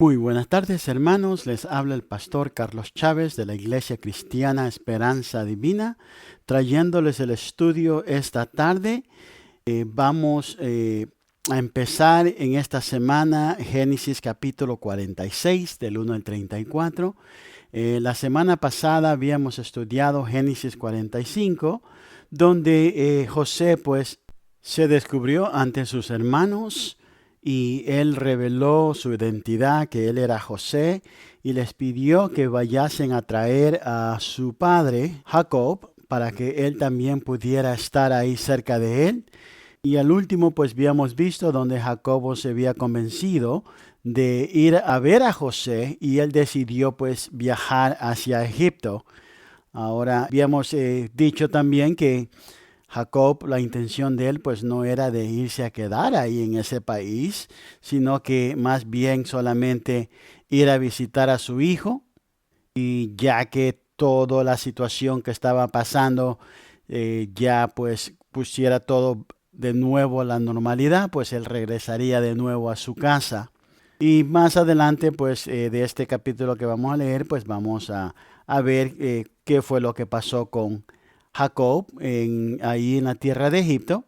Muy buenas tardes, hermanos. Les habla el pastor Carlos Chávez de la Iglesia Cristiana Esperanza Divina, trayéndoles el estudio esta tarde. Vamos a empezar en esta semana Génesis capítulo 46 del 1 al 34. La semana pasada habíamos estudiado Génesis 45, donde José pues se descubrió ante sus hermanos y él reveló su identidad, que él era José, y les pidió que vayasen a traer a su padre, Jacob, para que él también pudiera estar ahí cerca de él. Y al último, pues habíamos visto donde Jacobo se había convencido de ir a ver a José y él decidió pues viajar hacia Egipto. Ahora habíamos dicho también que Jacob, la intención de él pues no era de irse a quedar ahí en ese país, sino que más bien solamente ir a visitar a su hijo, y ya que toda la situación que estaba pasando ya pues pusiera todo de nuevo a la normalidad, pues él regresaría de nuevo a su casa. Y más adelante pues de este capítulo que vamos a leer pues vamos a ver qué fue lo que pasó con Jacob ahí en la tierra de Egipto.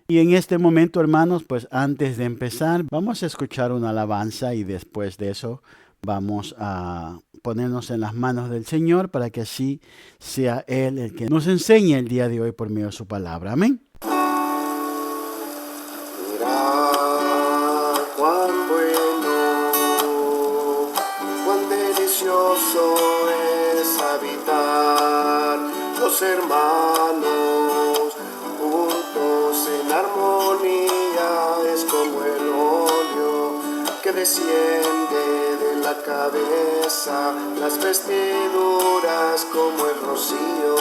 Y en este momento, hermanos, pues antes de empezar, vamos a escuchar una alabanza y después de eso vamos a ponernos en las manos del Señor para que así sea Él el que nos enseñe el día de hoy por medio de su palabra. Amén. Mirad cuán bueno, cuán delicioso es habitar los hermanos juntos en armonía. Es como el óleo que desciende de la cabeza, las vestiduras como el rocío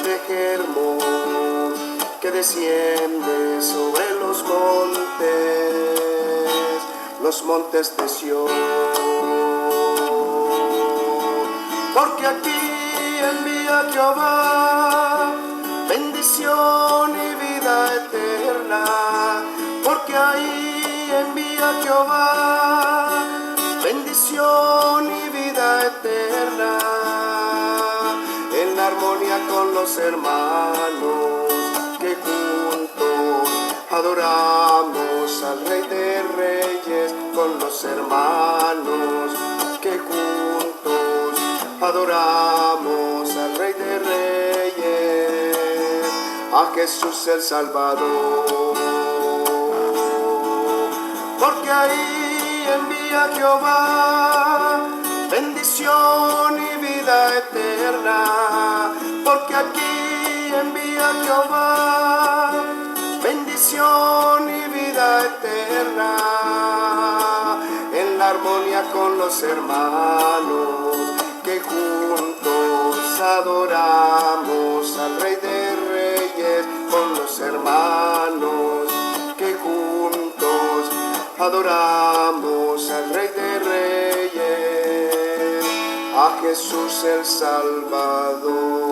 de Hermón que desciende sobre los montes de Sión. Porque aquí envía Jehová bendición y vida eterna. Porque ahí envía Jehová bendición y vida eterna. En armonía con los hermanos que juntos adoramos al Rey de Reyes, con los hermanos que juntos adoramos al Rey de Reyes, a Jesús el Salvador. Porque ahí envía Jehová bendición y vida eterna. Porque aquí envía Jehová bendición y vida eterna. En la armonía con los hermanos que juntos adoramos al Rey de Reyes, con los hermanos que juntos adoramos al Rey de Reyes, a Jesús el Salvador.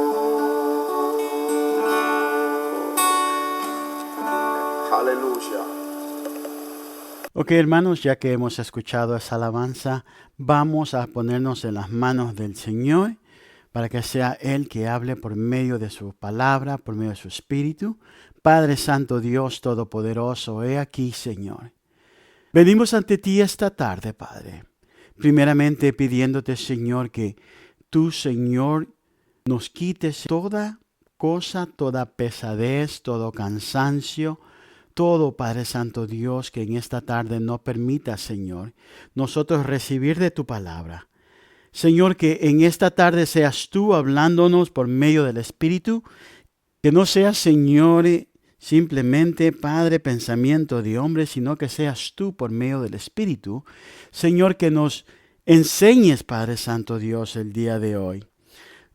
Aleluya. Ok, hermanos, ya que hemos escuchado esa alabanza, vamos a ponernos en las manos del Señor para que sea Él que hable por medio de su palabra, por medio de su Espíritu. Padre Santo, Dios Todopoderoso, he aquí, Señor. Venimos ante ti esta tarde, Padre. Primeramente pidiéndote, Señor, que tú, Señor, nos quites toda cosa, toda pesadez, todo cansancio, todo, Padre Santo Dios, que en esta tarde no permita, Señor, nosotros recibir de tu palabra. Señor, que en esta tarde seas tú hablándonos por medio del Espíritu, que no sea, Señor, simplemente, Padre, pensamiento de hombre, sino que seas tú por medio del Espíritu. Señor, que nos enseñes, Padre Santo Dios, el día de hoy.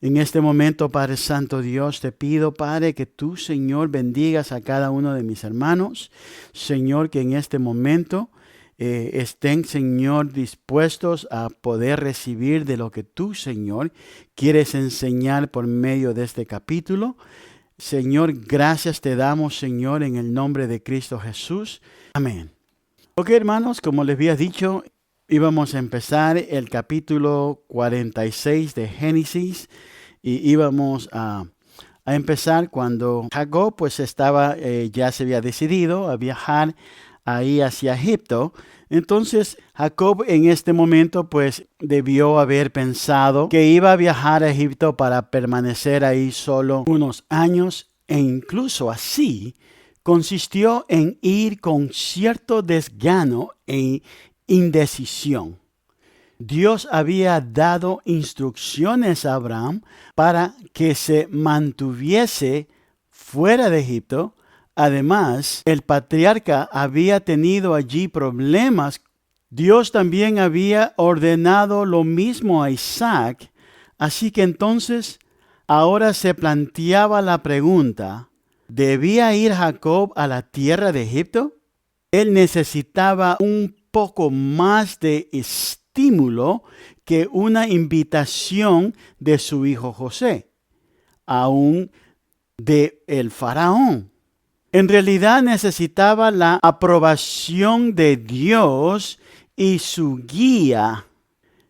En este momento, Padre Santo Dios, te pido, Padre, que tú, Señor, bendigas a cada uno de mis hermanos. Señor, que en este momento estén, Señor, dispuestos a poder recibir de lo que tú, Señor, quieres enseñar por medio de este capítulo. Señor, gracias te damos, Señor, en el nombre de Cristo Jesús. Amén. Ok, hermanos, como les había dicho, íbamos a empezar el capítulo 46 de Génesis y íbamos a empezar cuando Jacob pues ya se había decidido a viajar ahí hacia Egipto. Entonces Jacob en este momento pues debió haber pensado que iba a viajar a Egipto para permanecer ahí solo unos años, e incluso así consistió en ir con cierto desgano e indecisión. Dios había dado instrucciones a Abraham para que se mantuviese fuera de Egipto. Además, el patriarca había tenido allí problemas. Dios también había ordenado lo mismo a Isaac. Así que entonces, ahora se planteaba la pregunta: ¿debía ir Jacob a la tierra de Egipto? Él necesitaba un poco más de estímulo que una invitación de su hijo José, aún de el faraón. En realidad necesitaba la aprobación de Dios y su guía.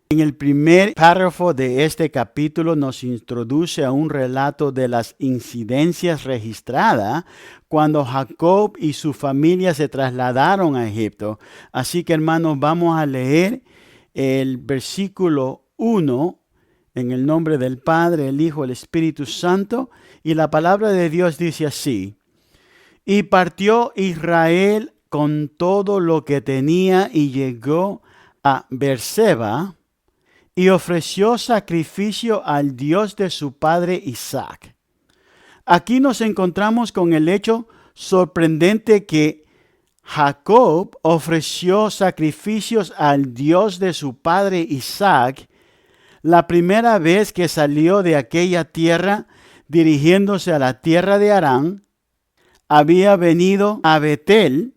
En el primer párrafo de este capítulo nos introduce a un relato de las incidencias registradas cuando Jacob y su familia se trasladaron a Egipto. Así que, hermanos, vamos a leer el versículo 1 en el nombre del Padre, el Hijo, el Espíritu Santo. Y la palabra de Dios dice así: Y partió Israel con todo lo que tenía y llegó a Beerseba y ofreció sacrificio al Dios de su padre Isaac. Aquí nos encontramos con el hecho sorprendente que Jacob ofreció sacrificios al Dios de su padre Isaac la primera vez que salió de aquella tierra dirigiéndose a la tierra de Harán. Había venido a Betel.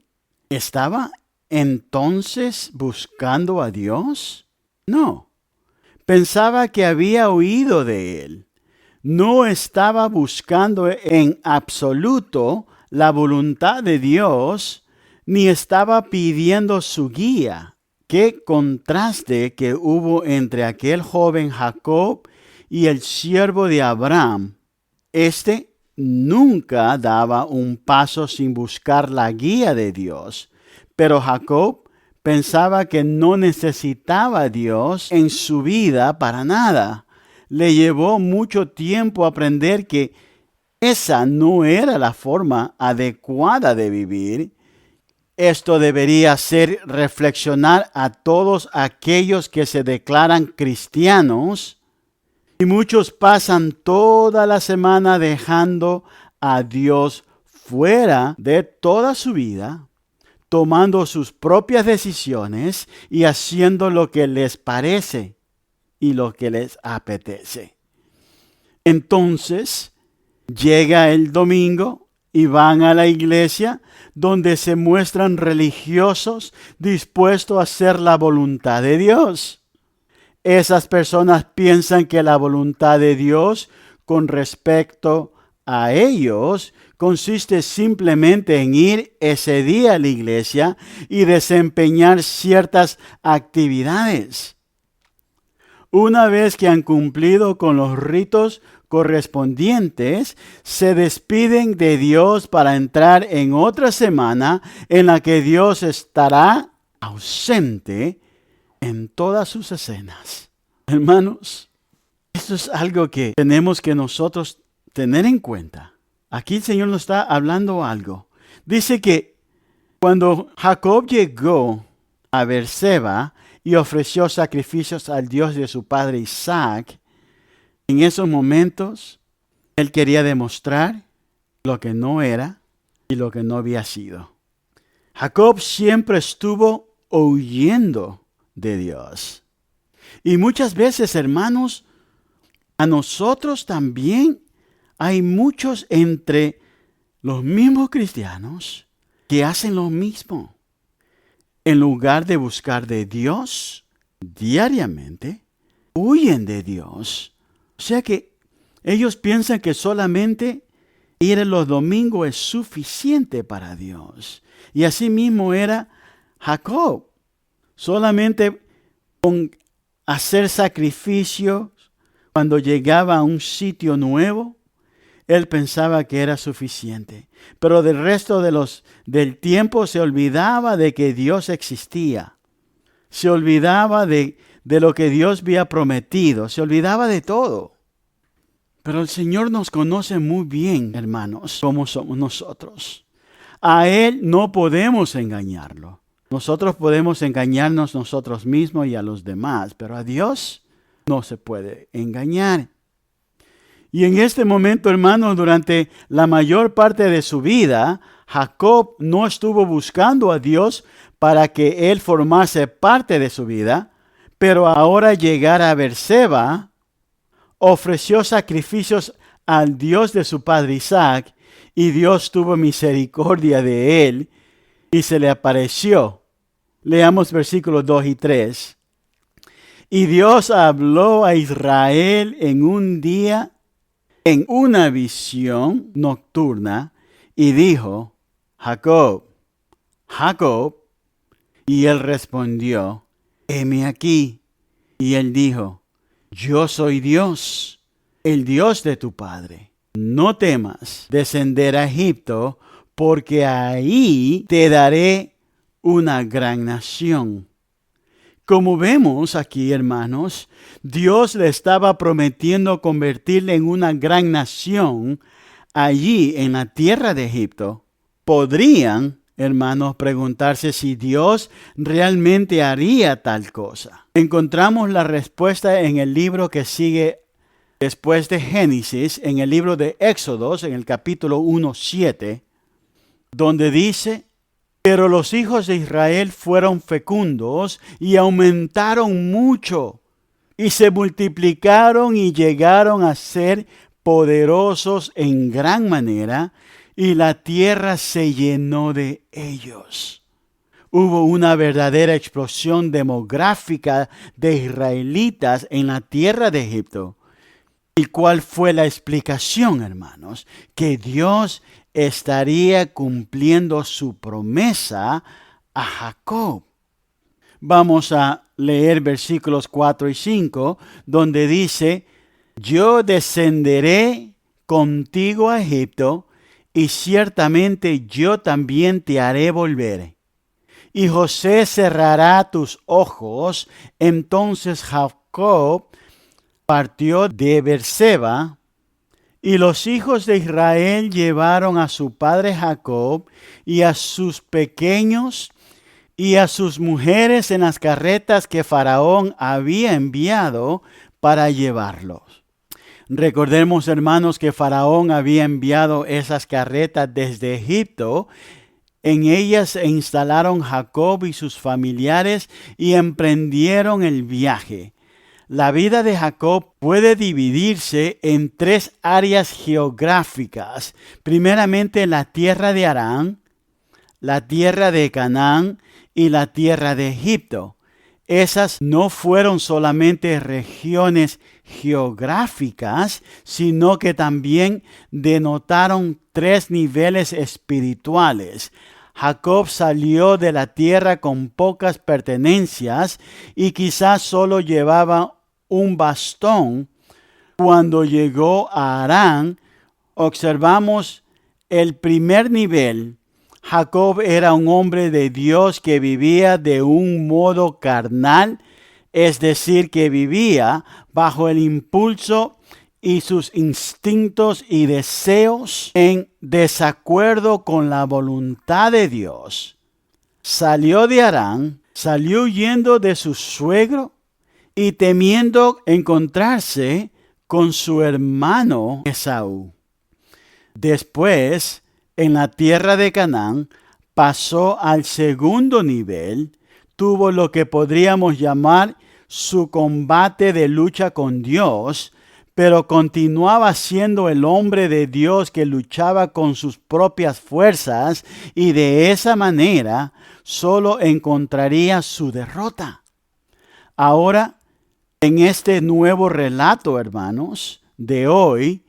¿Estaba entonces buscando a Dios? No. Pensaba que había huido de él. No estaba buscando en absoluto la voluntad de Dios, ni estaba pidiendo su guía. Qué contraste que hubo entre aquel joven Jacob y el siervo de Abraham. Este nunca daba un paso sin buscar la guía de Dios, pero Jacob pensaba que no necesitaba a Dios en su vida para nada. Le llevó mucho tiempo aprender que esa no era la forma adecuada de vivir. Esto debería hacer reflexionar a todos aquellos que se declaran cristianos. Y muchos pasan toda la semana dejando a Dios fuera de toda su vida, tomando sus propias decisiones y haciendo lo que les parece y lo que les apetece. Entonces, llega el domingo y van a la iglesia donde se muestran religiosos dispuestos a hacer la voluntad de Dios. Esas personas piensan que la voluntad de Dios con respecto a ellos consiste simplemente en ir ese día a la iglesia y desempeñar ciertas actividades. Una vez que han cumplido con los ritos correspondientes, se despiden de Dios para entrar en otra semana en la que Dios estará ausente en todas sus escenas. Hermanos, esto es algo que tenemos que nosotros tener en cuenta. Aquí el Señor nos está hablando algo. Dice que cuando Jacob llegó a Beerseba y ofreció sacrificios al Dios de su padre Isaac, en esos momentos él quería demostrar lo que no era y lo que no había sido. Jacob siempre estuvo huyendo de Dios. Y muchas veces, hermanos, a nosotros también hay muchos entre los mismos cristianos que hacen lo mismo. En lugar de buscar de Dios diariamente, huyen de Dios. O sea que ellos piensan que solamente ir los domingos es suficiente para Dios. Y así mismo era Jacob. Solamente con hacer sacrificios cuando llegaba a un sitio nuevo, él pensaba que era suficiente. Pero del resto del tiempo se olvidaba de que Dios existía. Se olvidaba de lo que Dios había prometido. Se olvidaba de todo. Pero el Señor nos conoce muy bien, hermanos, como somos nosotros. A Él no podemos engañarlo. Nosotros podemos engañarnos nosotros mismos y a los demás, pero a Dios no se puede engañar. Y en este momento, hermanos, durante la mayor parte de su vida, Jacob no estuvo buscando a Dios para que Él formase parte de su vida, pero ahora llegar a Beerseba, ofreció sacrificios al Dios de su padre Isaac, y Dios tuvo misericordia de él y se le apareció. Leamos versículos 2 y 3. Y Dios habló a Israel en un día, en una visión nocturna, y dijo: Jacob, Jacob. Y él respondió: heme aquí. Y él dijo: yo soy Dios, el Dios de tu padre. No temas descender a Egipto, porque ahí te daré una gran nación. Como vemos aquí, hermanos, Dios le estaba prometiendo convertirle en una gran nación allí en la tierra de Egipto. Podrían, hermanos, preguntarse si Dios realmente haría tal cosa. Encontramos la respuesta en el libro que sigue después de Génesis, en el libro de Éxodos, en el capítulo 1:7, donde dice: pero los hijos de Israel fueron fecundos y aumentaron mucho, y se multiplicaron y llegaron a ser poderosos en gran manera, y la tierra se llenó de ellos. Hubo una verdadera explosión demográfica de israelitas en la tierra de Egipto. ¿Y cuál fue la explicación, hermanos? Que Dios estaría cumpliendo su promesa a Jacob. Vamos a leer versículos 4 y 5, donde dice: yo descenderé contigo a Egipto, y ciertamente yo también te haré volver. Y José cerrará tus ojos. Entonces Jacob partió de Beerseba, y los hijos de Israel llevaron a su padre Jacob y a sus pequeños y a sus mujeres en las carretas que Faraón había enviado para llevarlos. Recordemos, hermanos, que Faraón había enviado esas carretas desde Egipto. En ellas se instalaron Jacob y sus familiares y emprendieron el viaje. La vida de Jacob puede dividirse en 3 áreas geográficas. Primeramente, la tierra de Harán, la tierra de Canaán y la tierra de Egipto. Esas no fueron solamente regiones geográficas, sino que también denotaron 3 niveles espirituales. Jacob salió de la tierra con pocas pertenencias y quizás solo llevaba un bastón. Cuando llegó a Harán, observamos el primer nivel. Jacob era un hombre de Dios que vivía de un modo carnal, es decir, que vivía bajo el impulso y sus instintos y deseos en desacuerdo con la voluntad de Dios. Salió de Harán, salió huyendo de su suegro y temiendo encontrarse con su hermano Esaú. Después, en la tierra de Canaán, pasó al segundo nivel, tuvo lo que podríamos llamar su combate de lucha con Dios, pero continuaba siendo el hombre de Dios que luchaba con sus propias fuerzas, y de esa manera solo encontraría su derrota. Ahora, en este nuevo relato, hermanos, de hoy,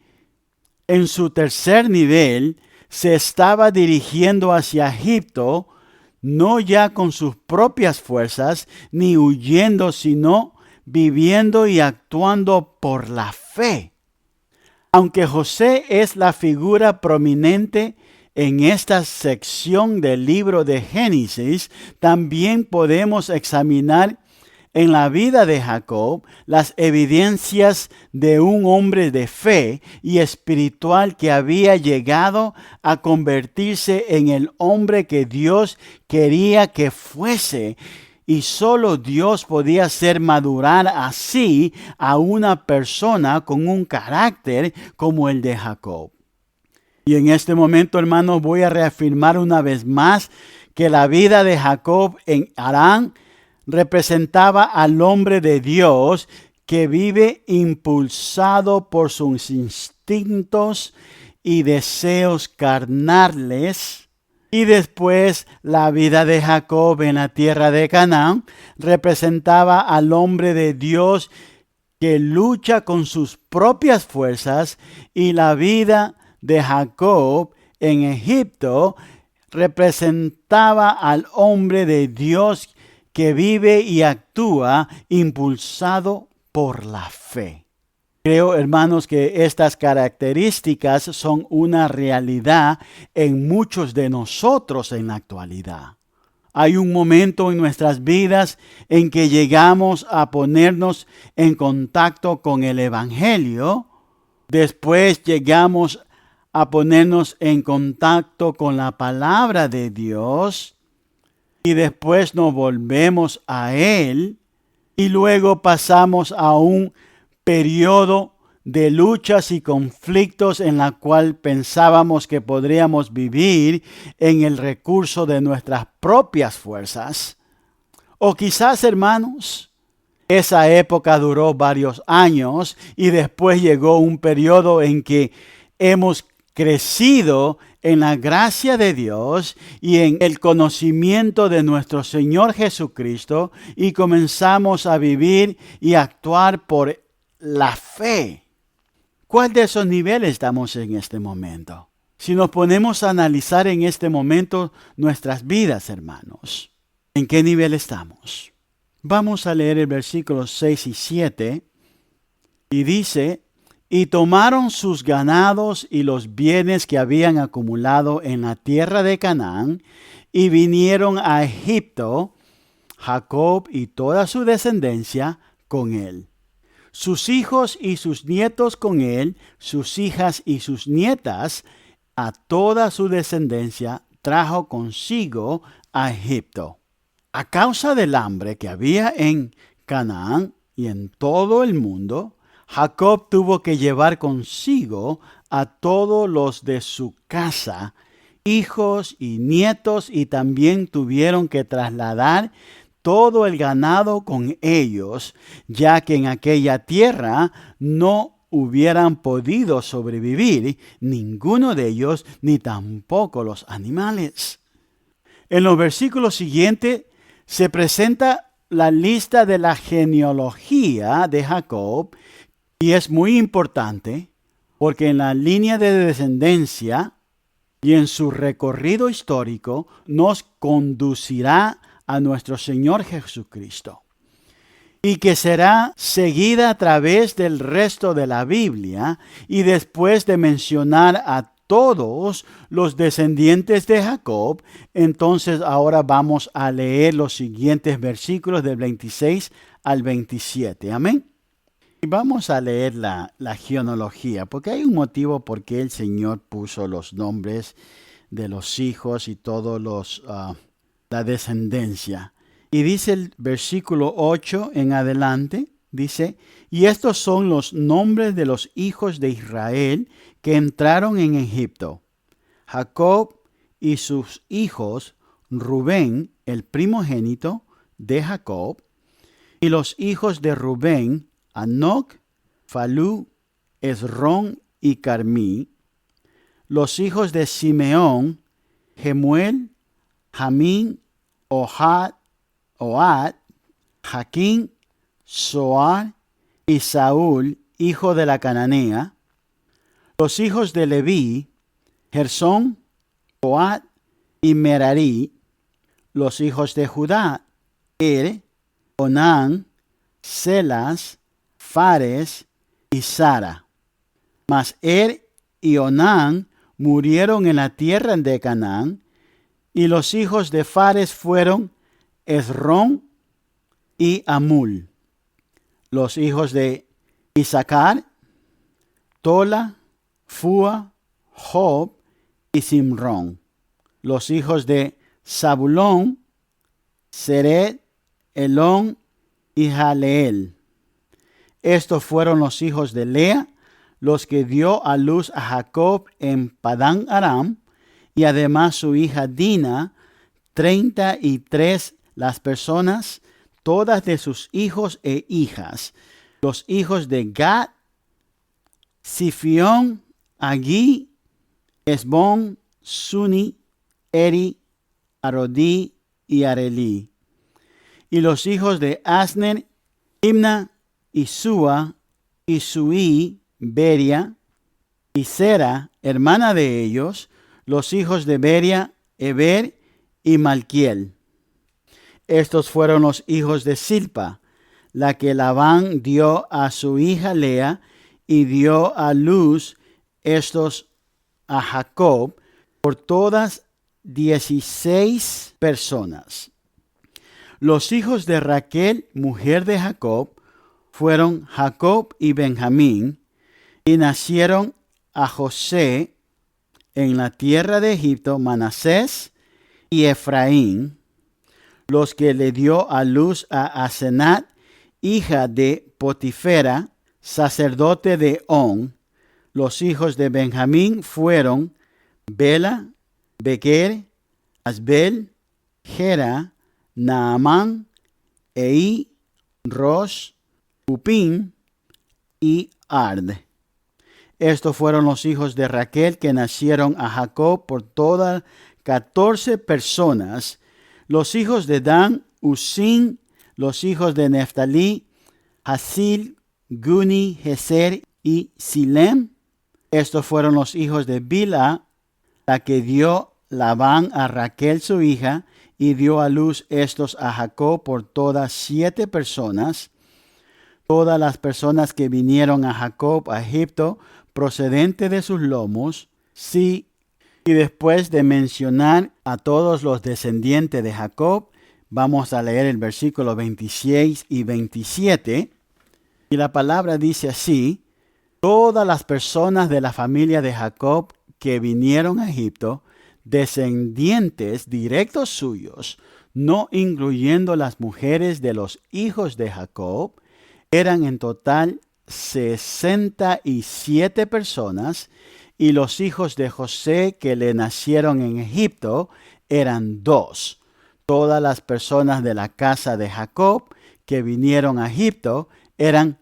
en su tercer nivel, se estaba dirigiendo hacia Egipto, no ya con sus propias fuerzas, ni huyendo, sino viviendo y actuando por la fe. Aunque José es la figura prominente en esta sección del libro de Génesis, también podemos examinar en la vida de Jacob las evidencias de un hombre de fe y espiritual que había llegado a convertirse en el hombre que Dios quería que fuese. Y solo Dios podía hacer madurar así a una persona con un carácter como el de Jacob. Y en este momento, hermanos, voy a reafirmar una vez más que la vida de Jacob en Harán representaba al hombre de Dios que vive impulsado por sus instintos y deseos carnales. Y después la vida de Jacob en la tierra de Canaán representaba al hombre de Dios que lucha con sus propias fuerzas, y la vida de Jacob en Egipto representaba al hombre de Dios que vive y actúa impulsado por la fe. Creo, hermanos, que estas características son una realidad en muchos de nosotros en la actualidad. Hay un momento en nuestras vidas en que llegamos a ponernos en contacto con el Evangelio. Después llegamos a ponernos en contacto con la palabra de Dios. Y después nos volvemos a Él. Y luego pasamos a un periodo de luchas y conflictos en la cual pensábamos que podríamos vivir en el recurso de nuestras propias fuerzas. O quizás, hermanos, esa época duró varios años y después llegó un periodo en que hemos crecido en la gracia de Dios y en el conocimiento de nuestro Señor Jesucristo y comenzamos a vivir y actuar por la fe. ¿Cuál de esos niveles estamos en este momento? Si nos ponemos a analizar en este momento nuestras vidas, hermanos, ¿en qué nivel estamos? Vamos a leer el versículos 6 y 7 y dice: y tomaron sus ganados y los bienes que habían acumulado en la tierra de Canaán y vinieron a Egipto, Jacob y toda su descendencia con él. Sus hijos y sus nietos con él, sus hijas y sus nietas, a toda su descendencia trajo consigo a Egipto. A causa del hambre que había en Canaán y en todo el mundo, Jacob tuvo que llevar consigo a todos los de su casa, hijos y nietos, y también tuvieron que trasladar todo el ganado con ellos, ya que en aquella tierra no hubieran podido sobrevivir ninguno de ellos, ni tampoco los animales. En los versículos siguientes se presenta la lista de la genealogía de Jacob, y es muy importante porque en la línea de descendencia y en su recorrido histórico nos conducirá a nuestro Señor Jesucristo, y que será seguida a través del resto de la Biblia. Y después de mencionar a todos los descendientes de Jacob, entonces ahora vamos a leer los siguientes versículos del 26 al 27. Amén. Y vamos a leer la genealogía, porque hay un motivo por qué el Señor puso los nombres de los hijos y todos la descendencia. Y dice el versículo 8 en adelante, dice: y estos son los nombres de los hijos de Israel que entraron en Egipto: Jacob y sus hijos, Rubén, el primogénito de Jacob, y los hijos de Rubén, Anoc, Falú, Esrón y Carmí. Los hijos de Simeón, Jemuel, Jamín, Ohad, Jaquín, Zoar y Saúl, hijo de la cananea. Los hijos de Leví, Gersón, Coat y Merari. los hijos de Judá: Onán, Selas, Fares y Zara. Mas y Onán murieron en la tierra de Canaán, y los hijos de Fares fueron Esrón y Amul. Los hijos de Isaacar: Tola, Fua, Job y Simrón. Los hijos de Zabulón: Sered, Elón y Jaleel. Estos fueron los hijos de Lea, los que dio a luz a Jacob en Padán Aram, y además su hija Dina, 33 las personas, todas de sus hijos e hijas. Los hijos de Gad: Sifión, Agui, Esbón, Suni, Eri, Arodí y Arelí. Y los hijos de Asner: Imna, Isúa, Isuí, Beria, y Sera, hermana de ellos. Los hijos de Beria: Eber y Malquiel. Estos fueron los hijos de Silpa, la que Labán dio a su hija Lea, y dio a luz estos a Jacob, por todas 16 personas. Los hijos de Raquel, mujer de Jacob, fueron Jacob y Benjamín, y nacieron a José en la tierra de Egipto Manasés y Efraín, los que le dio a luz a Asenat, hija de Potifera, sacerdote de On. Los hijos de Benjamín fueron Bela, Bequer, Asbel, Gera, Naamán, Ei, Ros, Upim y Ard. Estos fueron los hijos de Raquel que nacieron a Jacob, por todas 14 personas. Los hijos de Dan: Usín. Los hijos de Neftalí: Hasil, Guni, Geser y Silem. Estos fueron los hijos de Bilha, la que dio Labán a Raquel su hija, y dio a luz estos a Jacob, por todas 7 personas. Todas las personas que vinieron a Jacob a Egipto, procedente de sus lomos. Sí, y después de mencionar a todos los descendientes de Jacob, vamos a leer el versículo 26 y 27. Y la palabra dice así: todas las personas de la familia de Jacob que vinieron a Egipto, descendientes directos suyos, no incluyendo las mujeres de los hijos de Jacob, eran en total 67 personas, y los hijos de José que le nacieron en Egipto eran 2. Todas las personas de la casa de Jacob que vinieron a Egipto eran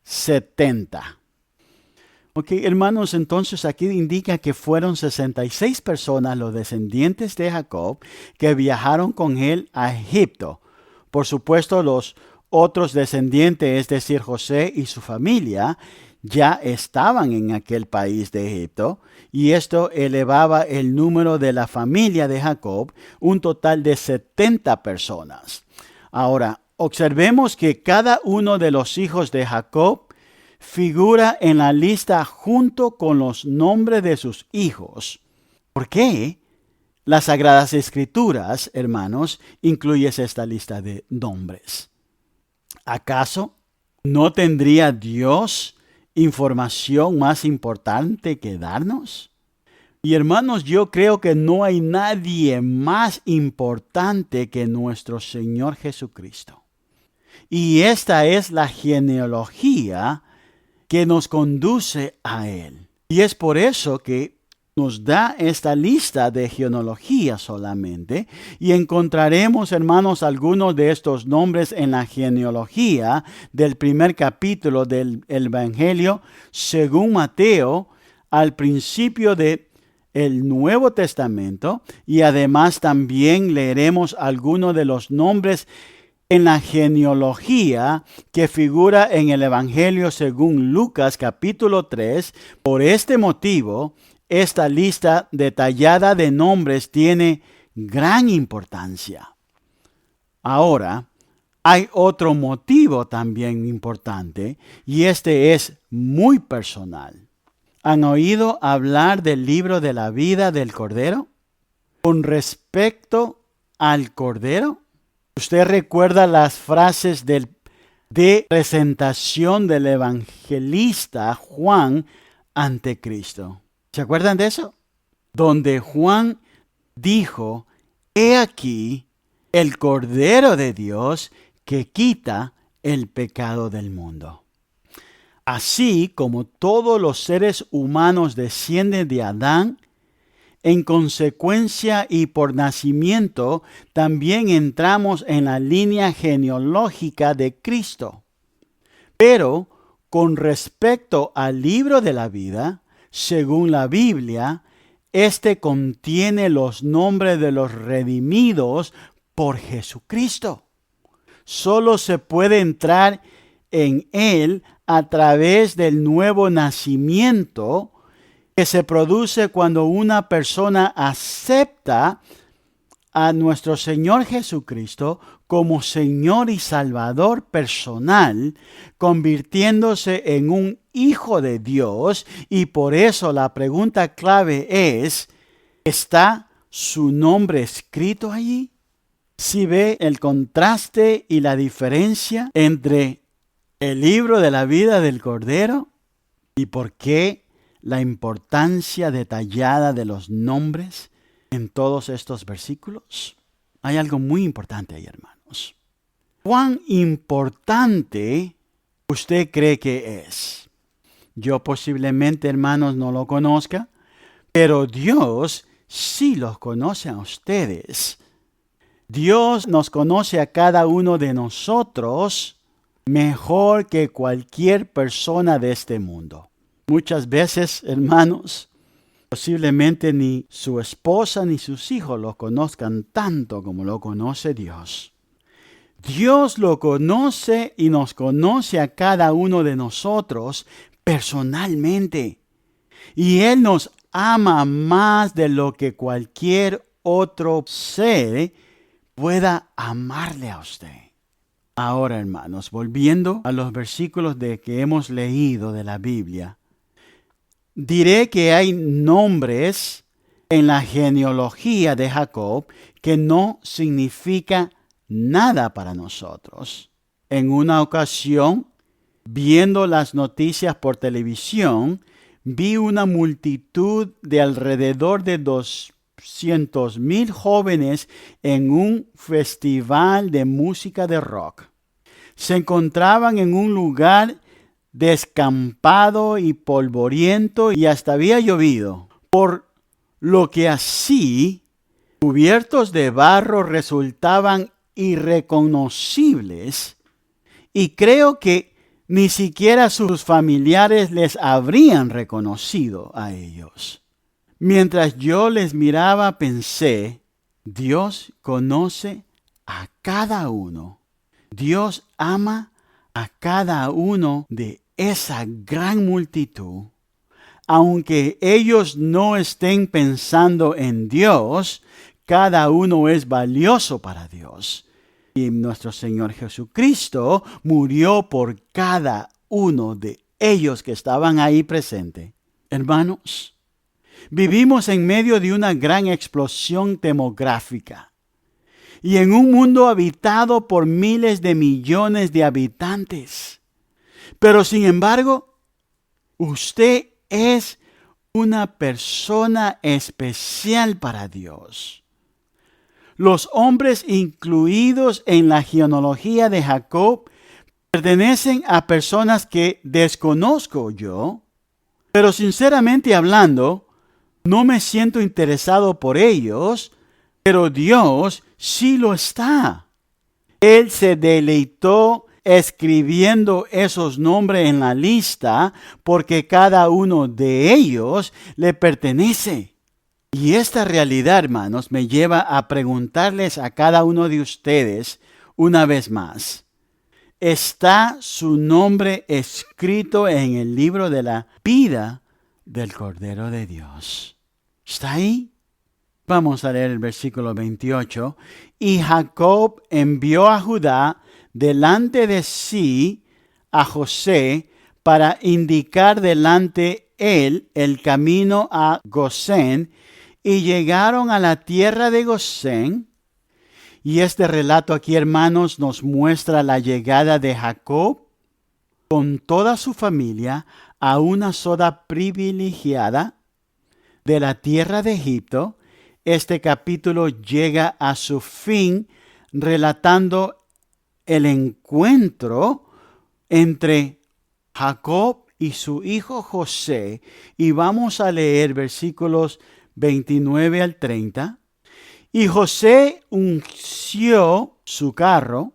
70. Ok, hermanos, entonces aquí indica que fueron 66 personas los descendientes de Jacob que viajaron con él a Egipto. Por supuesto, los otros descendientes, es decir, José y su familia, ya estaban en aquel país de Egipto, y esto elevaba el número de la familia de Jacob, un total de 70 personas. Ahora, observemos que cada uno de los hijos de Jacob figura en la lista junto con los nombres de sus hijos. ¿Por qué las Sagradas Escrituras, hermanos, incluyen esta lista de nombres? ¿Acaso no tendría Dios información más importante que darnos? Y hermanos, yo creo que no hay nadie más importante que nuestro Señor Jesucristo. Y esta es la genealogía que nos conduce a Él. Y es por eso que nos da esta lista de genealogía solamente, y encontraremos, hermanos, algunos de estos nombres en la genealogía del primer capítulo del Evangelio según Mateo, al principio del Nuevo Testamento, y además también leeremos algunos de los nombres en la genealogía que figura en el Evangelio según Lucas capítulo 3. Por este motivo, esta lista detallada de nombres tiene gran importancia. Ahora, hay otro motivo también importante y este es muy personal. ¿Han oído hablar del libro de la vida del Cordero? Con respecto al Cordero, ¿usted recuerda las frases de presentación del evangelista Juan ante Cristo? ¿Se acuerdan de eso? Donde Juan dijo, he aquí el Cordero de Dios que quita el pecado del mundo. Así como todos los seres humanos descienden de Adán, en consecuencia y por nacimiento, también entramos en la línea genealógica de Cristo. Pero con respecto al libro de la vida, según la Biblia, este contiene los nombres de los redimidos por Jesucristo. Solo se puede entrar en él a través del nuevo nacimiento que se produce cuando una persona acepta a nuestro Señor Jesucristo como Señor y Salvador personal, convirtiéndose en un hijo de Dios. Y por eso la pregunta clave es, ¿está su nombre escrito allí? Si ve el contraste y la diferencia entre el libro de la vida del Cordero y por qué la importancia detallada de los nombres en todos estos versículos. Hay algo muy importante ahí, hermanos. ¿Cuán importante usted cree que es? Yo posiblemente, hermanos, no lo conozca, pero Dios sí los conoce a ustedes. Dios nos conoce a cada uno de nosotros mejor que cualquier persona de este mundo. Muchas veces, hermanos, posiblemente ni su esposa ni sus hijos lo conozcan tanto como lo conoce Dios. Dios lo conoce y nos conoce a cada uno de nosotros personalmente. Y Él nos ama más de lo que cualquier otro ser pueda amarle a usted. Ahora, hermanos, volviendo a los versículos que hemos leído de la Biblia, diré que hay nombres en la genealogía de Jacob que no significa nada para nosotros. En una ocasión, viendo las noticias por televisión, vi una multitud de alrededor de 200,000 jóvenes en un festival de música de rock. Se encontraban en un lugar descampado y polvoriento y hasta había llovido, por lo que así, cubiertos de barro, resultaban irreconocibles y creo que ni siquiera sus familiares les habrían reconocido a ellos. Mientras yo les miraba, pensé, Dios conoce a cada uno. Dios ama a cada uno de esa gran multitud. Aunque ellos no estén pensando en Dios, cada uno es valioso para Dios. Y nuestro Señor Jesucristo murió por cada uno de ellos que estaban ahí presentes. Hermanos, vivimos en medio de una gran explosión demográfica y en un mundo habitado por miles de millones de habitantes. Pero sin embargo, usted es una persona especial para Dios. Los hombres incluidos en la genealogía de Jacob pertenecen a personas que desconozco yo, pero sinceramente hablando, no me siento interesado por ellos, pero Dios sí lo está. Él se deleitó escribiendo esos nombres en la lista porque cada uno de ellos le pertenece. Y esta realidad, hermanos, me lleva a preguntarles a cada uno de ustedes una vez más. ¿Está su nombre escrito en el libro de la vida del Cordero de Dios? ¿Está ahí? Vamos a leer el versículo 28. Y Jacob envió a Judá delante de sí a José para indicar delante él el camino a Gosén, y llegaron a la tierra de Gosén. Y este relato aquí, hermanos, nos muestra la llegada de Jacob con toda su familia a una zona privilegiada de la tierra de Egipto. Este capítulo llega a su fin relatando el encuentro entre Jacob y su hijo José. Y vamos a leer versículos 29 al 30. Y José unció su carro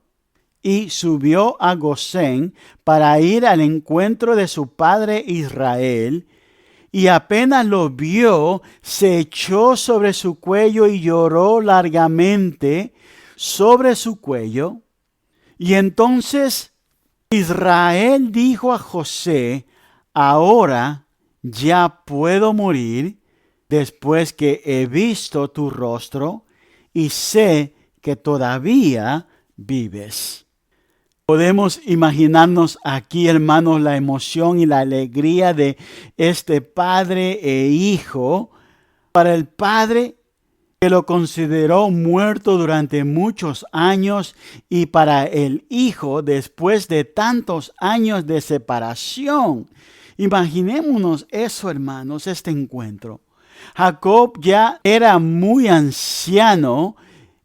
y subió a Gosén para ir al encuentro de su padre Israel. Y apenas lo vio, se echó sobre su cuello y lloró largamente sobre su cuello. Y entonces Israel dijo a José: ahora ya puedo morir, después que he visto tu rostro y sé que todavía vives. Podemos imaginarnos aquí, hermanos, la emoción y la alegría de este padre e hijo. Para el padre, que lo consideró muerto durante muchos años, y para el hijo, después de tantos años de separación. Imaginémonos eso, hermanos, este encuentro. Jacob ya era muy anciano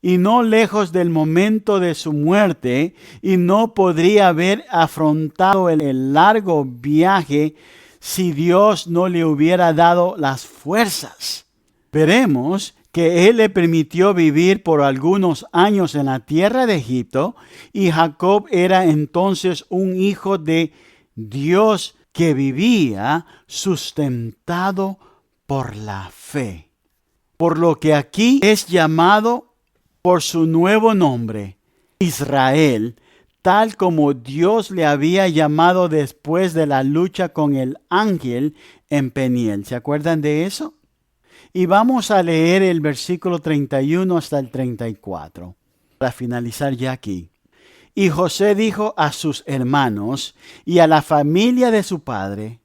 y no lejos del momento de su muerte, y no podría haber afrontado el largo viaje si Dios no le hubiera dado las fuerzas. Veremos que Él le permitió vivir por algunos años en la tierra de Egipto, y Jacob era entonces un hijo de Dios que vivía sustentado por la fe. Por lo que aquí es llamado por su nuevo nombre, Israel, tal como Dios le había llamado después de la lucha con el ángel en Peniel. ¿Se acuerdan de eso? Y vamos a leer el versículo 31 hasta el 34, para finalizar ya aquí. Y José dijo a sus hermanos y a la familia de su padre: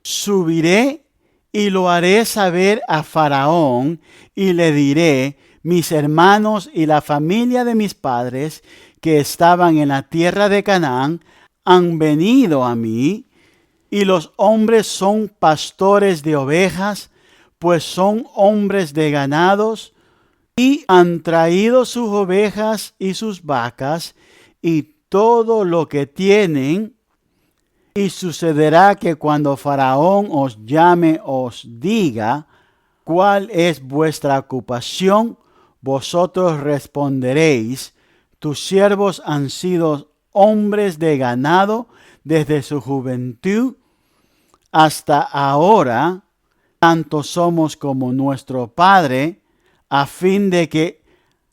subiré y lo haré saber a Faraón, y le diré: mis hermanos y la familia de mis padres que estaban en la tierra de Canaán han venido a mí, y los hombres son pastores de ovejas, pues son hombres de ganados, y han traído sus ovejas y sus vacas y todo lo que tienen. Y sucederá que cuando Faraón os llame, os diga: ¿cuál es vuestra ocupación? Vosotros responderéis: tus siervos han sido hombres de ganado desde su juventud hasta ahora, tanto somos como nuestro padre, a fin de que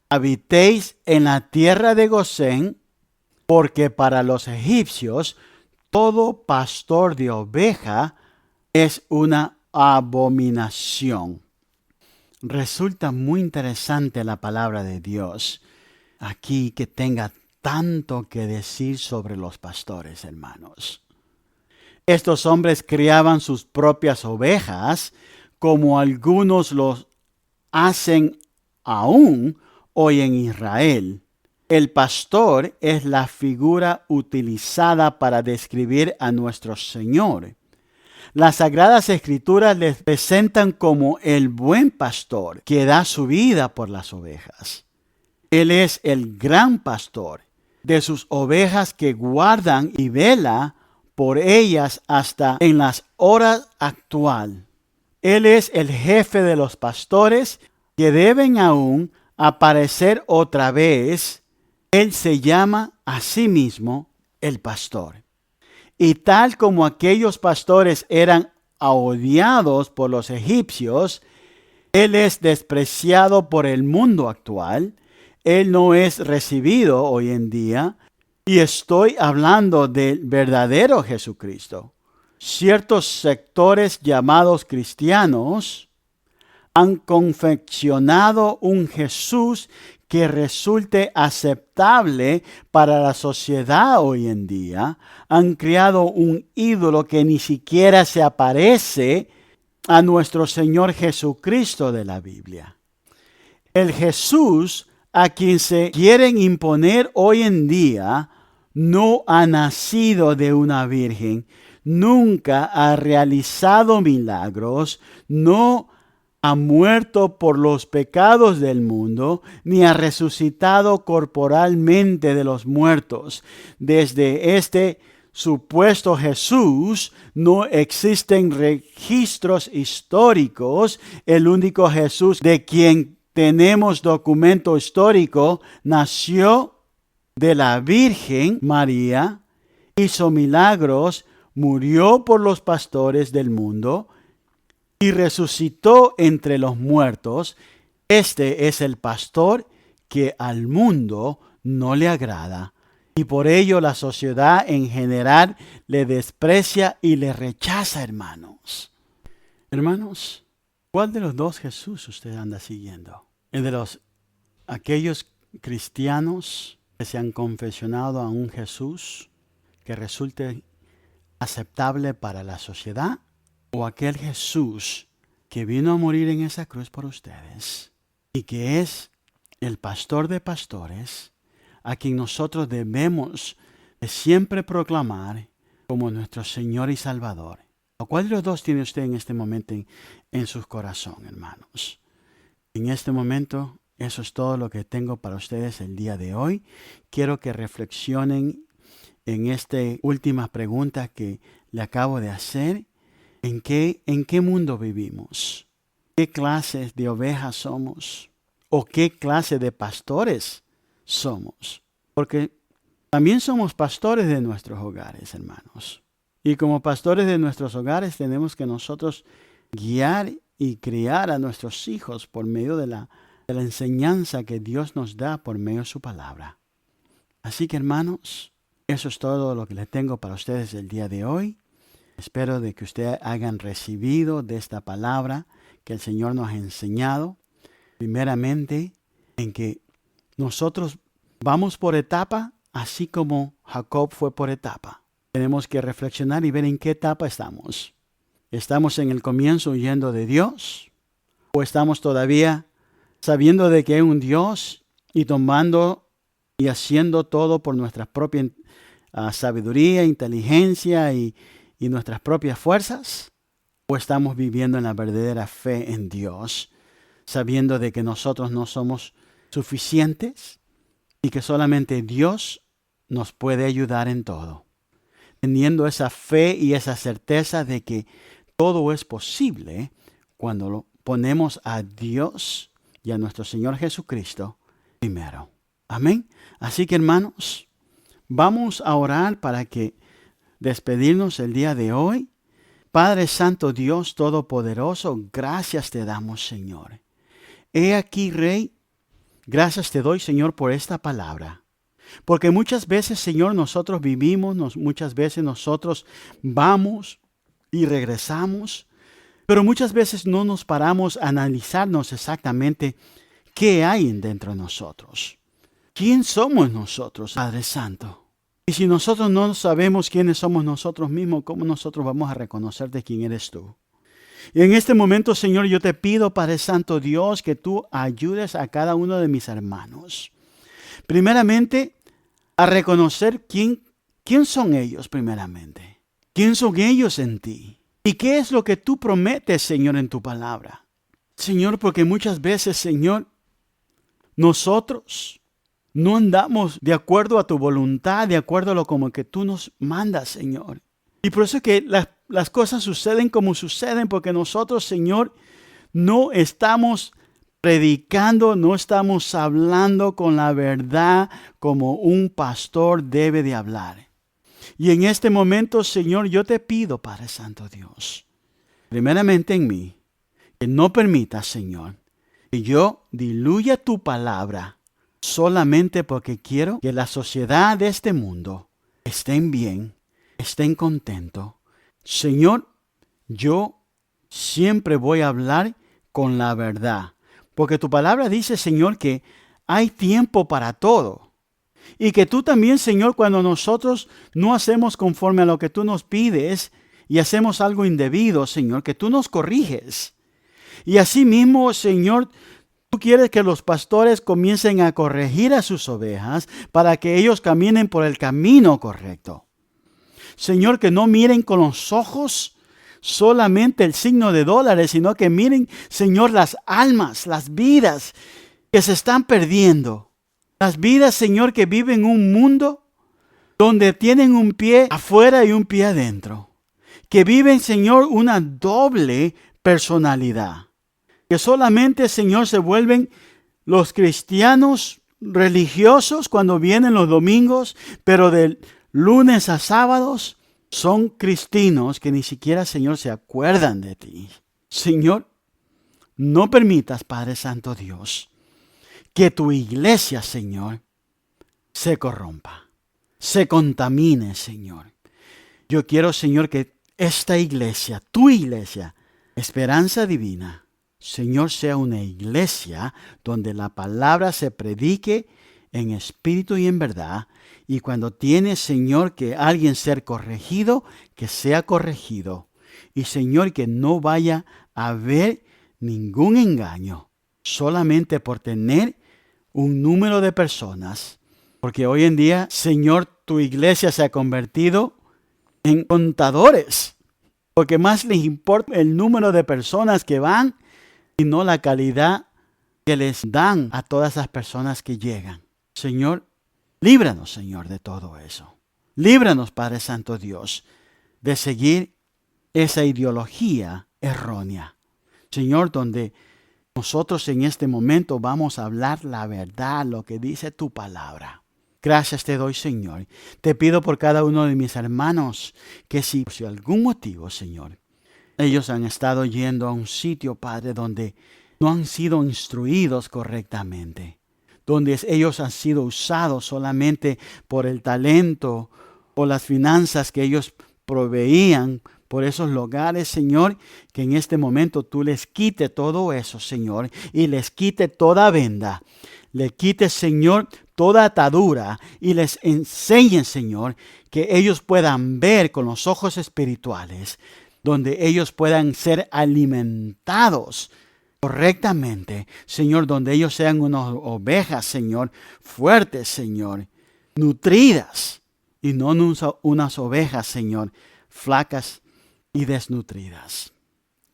habitéis en la tierra de Gosén, porque para los egipcios todo pastor de oveja es una abominación. Resulta muy interesante la palabra de Dios aquí, que tenga tanto que decir sobre los pastores, hermanos. Estos hombres criaban sus propias ovejas, como algunos los hacen aún hoy en Israel. El pastor es la figura utilizada para describir a nuestro Señor. Las Sagradas Escrituras les presentan como el buen pastor que da su vida por las ovejas. Él es el gran pastor de sus ovejas, que guardan y vela por ellas hasta en las horas actuales. Él es el jefe de los pastores, que deben aún aparecer otra vez. Él se llama a sí mismo el pastor. Y tal como aquellos pastores eran odiados por los egipcios, Él es despreciado por el mundo actual. Él no es recibido hoy en día. Y estoy hablando del verdadero Jesucristo. Ciertos sectores llamados cristianos han confeccionado un Jesús que resulte aceptable para la sociedad hoy en día. Han creado un ídolo que ni siquiera se aparece a nuestro Señor Jesucristo de la Biblia. El Jesús a quien se quieren imponer hoy en día no ha nacido de una virgen, nunca ha realizado milagros, no ha muerto por los pecados del mundo, ni ha resucitado corporalmente de los muertos. Desde este supuesto Jesús no existen registros históricos. El único Jesús de quien tenemos documento histórico nació de la Virgen María, hizo milagros, murió por los pastores del mundo y resucitó entre los muertos. Este es el pastor que al mundo no le agrada. Y por ello la sociedad en general le desprecia y le rechaza, hermanos. Hermanos, ¿cuál de los dos Jesús usted anda siguiendo? ¿El de aquellos cristianos que se han confesionado a un Jesús que resulte aceptable para la sociedad? ¿O aquel Jesús que vino a morir en esa cruz por ustedes y que es el pastor de pastores, a quien nosotros debemos de siempre proclamar como nuestro Señor y Salvador? ¿O cuál de los dos tiene usted en este momento en su corazón, hermanos? En este momento, eso es todo lo que tengo para ustedes el día de hoy. Quiero que reflexionen en esta última pregunta que le acabo de hacer. ¿En qué mundo vivimos? ¿Qué clase de ovejas somos? ¿O qué clase de pastores somos? Porque también somos pastores de nuestros hogares, hermanos. Y como pastores de nuestros hogares tenemos que nosotros guiar y criar a nuestros hijos por medio de la enseñanza que Dios nos da por medio de su palabra. Así que, hermanos, eso es todo lo que les tengo para ustedes el día de hoy. Espero de que ustedes hayan recibido de esta palabra que el Señor nos ha enseñado. Primeramente, en que nosotros vamos por etapa, así como Jacob fue por etapa. Tenemos que reflexionar y ver en qué etapa estamos. ¿Estamos en el comienzo huyendo de Dios? ¿O estamos todavía sabiendo de que hay un Dios y tomando y haciendo todo por nuestra propia sabiduría, inteligencia y nuestras propias fuerzas? ¿O estamos viviendo en la verdadera fe en Dios, sabiendo de que nosotros no somos suficientes y que solamente Dios nos puede ayudar en todo? Teniendo esa fe y esa certeza de que todo es posible cuando lo ponemos a Dios y a nuestro Señor Jesucristo primero. Amén. Así que, hermanos, vamos a orar para que despedirnos el día de hoy. Padre Santo, Dios Todopoderoso, gracias te damos, Señor. He aquí, Rey, gracias te doy, Señor, por esta palabra. Porque muchas veces, Señor, nosotros vivimos, muchas veces nosotros vamos y regresamos, pero muchas veces no nos paramos a analizarnos exactamente qué hay dentro de nosotros. ¿Quién somos nosotros, Padre Santo? Y si nosotros no sabemos quiénes somos nosotros mismos, ¿cómo nosotros vamos a reconocer de quién eres tú? Y en este momento, Señor, yo te pido, Padre Santo Dios, que tú ayudes a cada uno de mis hermanos. Primeramente, a reconocer quién son ellos primeramente. ¿Quién son ellos en ti? ¿Y qué es lo que tú prometes, Señor, en tu palabra? Señor, porque muchas veces, Señor, nosotros no andamos de acuerdo a tu voluntad, de acuerdo a lo como que tú nos mandas, Señor. Y por eso es que las cosas suceden como suceden, porque nosotros, Señor, no estamos predicando, no estamos hablando con la verdad como un pastor debe de hablar. Y en este momento, Señor, yo te pido, Padre Santo Dios, primeramente en mí, que no permitas, Señor, que yo diluya tu palabra solamente porque quiero que la sociedad de este mundo estén bien, estén contentos. Señor, yo siempre voy a hablar con la verdad. Porque tu palabra dice, Señor, que hay tiempo para todo. Y que tú también, Señor, cuando nosotros no hacemos conforme a lo que tú nos pides y hacemos algo indebido, Señor, que tú nos corriges. Y asimismo, Señor, tú quieres que los pastores comiencen a corregir a sus ovejas para que ellos caminen por el camino correcto. Señor, que no miren con los ojos solamente el signo de dólares, sino que miren, Señor, las almas, las vidas que se están perdiendo. Las vidas, Señor, que viven en un mundo donde tienen un pie afuera y un pie adentro. Que viven, Señor, una doble personalidad. Que solamente, Señor, se vuelven los cristianos religiosos cuando vienen los domingos, pero de lunes a sábados son cristianos que ni siquiera, Señor, se acuerdan de ti. Señor, no permitas, Padre Santo Dios, que tu iglesia, Señor, se corrompa, se contamine, Señor. Yo quiero, Señor, que esta iglesia, tu iglesia, Esperanza Divina, Señor, sea una iglesia donde la palabra se predique en espíritu y en verdad. Y cuando tiene, Señor, que alguien ser corregido, que sea corregido. Y, Señor, que no vaya a haber ningún engaño, solamente por tener un número de personas. Porque hoy en día, Señor, tu iglesia se ha convertido en contadores. Porque más les importa el número de personas que van y no la calidad que les dan a todas esas personas que llegan. Señor, líbranos, Señor, de todo eso. Líbranos, Padre Santo Dios, de seguir esa ideología errónea. Señor, donde nosotros en este momento vamos a hablar la verdad, lo que dice tu palabra. Gracias te doy, Señor. Te pido por cada uno de mis hermanos que si por algún motivo, Señor, ellos han estado yendo a un sitio, Padre, donde no han sido instruidos correctamente, donde ellos han sido usados solamente por el talento o las finanzas que ellos proveían por esos lugares, Señor, que en este momento tú les quite todo eso, Señor, y les quite toda venda. Le quite, Señor, toda atadura y les enseñen, Señor, que ellos puedan ver con los ojos espirituales, donde ellos puedan ser alimentados correctamente, Señor, donde ellos sean unas ovejas, Señor, fuertes, Señor, nutridas, y no unas ovejas, Señor, flacas y desnutridas.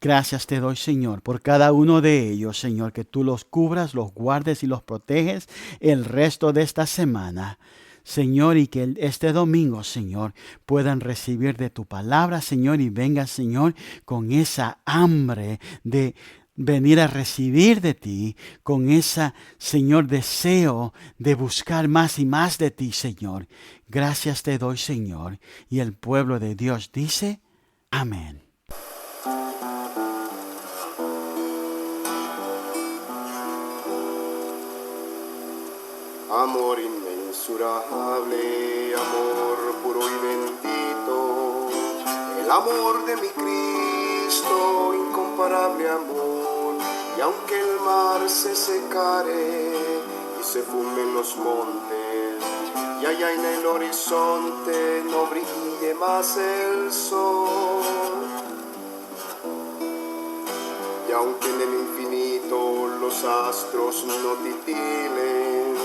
Gracias te doy, Señor, por cada uno de ellos, Señor, que tú los cubras, los guardes y los proteges el resto de esta semana. Señor, y que este domingo, Señor, puedan recibir de tu palabra, Señor, y vengan, Señor, con esa hambre de venir a recibir de ti, con esa, Señor, deseo de buscar más y más de ti, Señor. Gracias te doy, Señor. Y el pueblo de Dios dice, amén. Amor inmensurable, amor puro y bendito, el amor de mi Cristo, incomparable amor. Y aunque el mar se secare y se fumen los montes, y allá en el horizonte no brille más el sol, y aunque en el infinito los astros no titilen,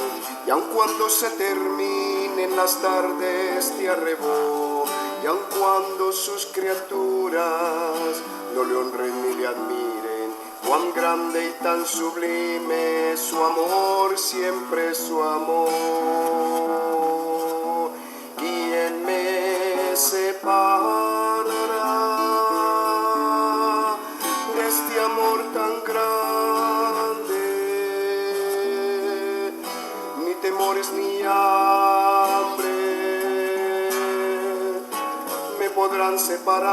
y aun cuando se terminen las tardes de arrebol, y aun cuando sus criaturas no le honren ni le admiren, cuán grande y tan sublime su amor, siempre su amor. ¿Quién me separará de este amor tan grande? Ni temores ni hambre me podrán separar,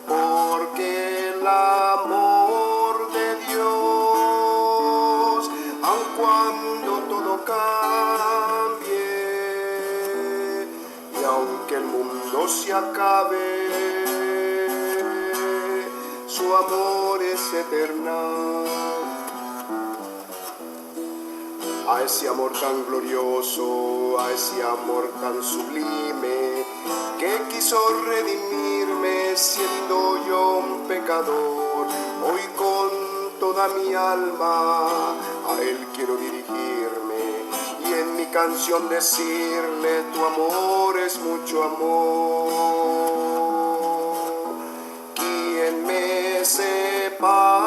porque el amor de Dios, aun cuando todo cambie y aunque el mundo se acabe, su amor es eterno. A ese amor tan glorioso, a ese amor tan sublime, que quiso redimirme siendo yo un pecador. Hoy con toda mi alma a Él quiero dirigirme y en mi canción decirle: tu amor es mucho amor. ¿Quién me separará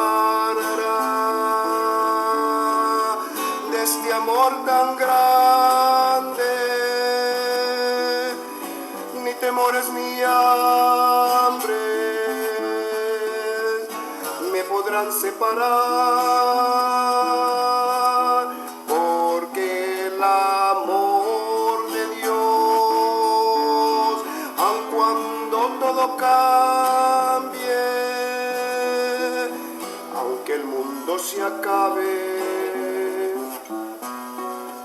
de este amor tan grande? Ni temores ni hambre me podrán separar, porque el amor de Dios, aun cuando todo cambie, aunque el mundo se acabe,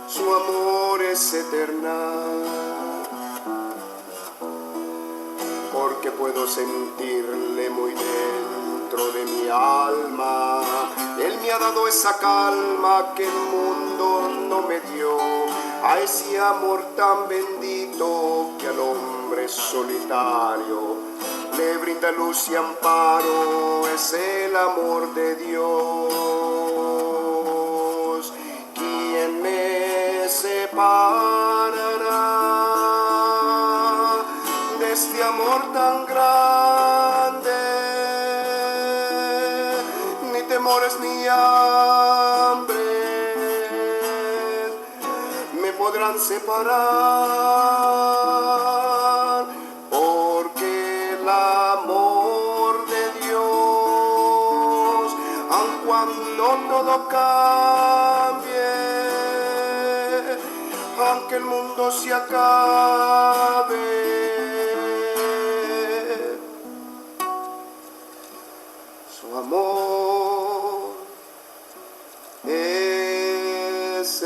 su amor es eterno. Porque puedo sentirle muy dentro de mi alma. Él me ha dado esa calma que el mundo no me dio, a ese amor tan bendito que al hombre solitario le brinda luz y amparo. Es el amor de Dios. ¿Quién me separará de este amor tan grande? Ni temores ni hambre me podrán separar, porque el amor de Dios, aun cuando todo cambie, aunque el mundo se acabe, su amor es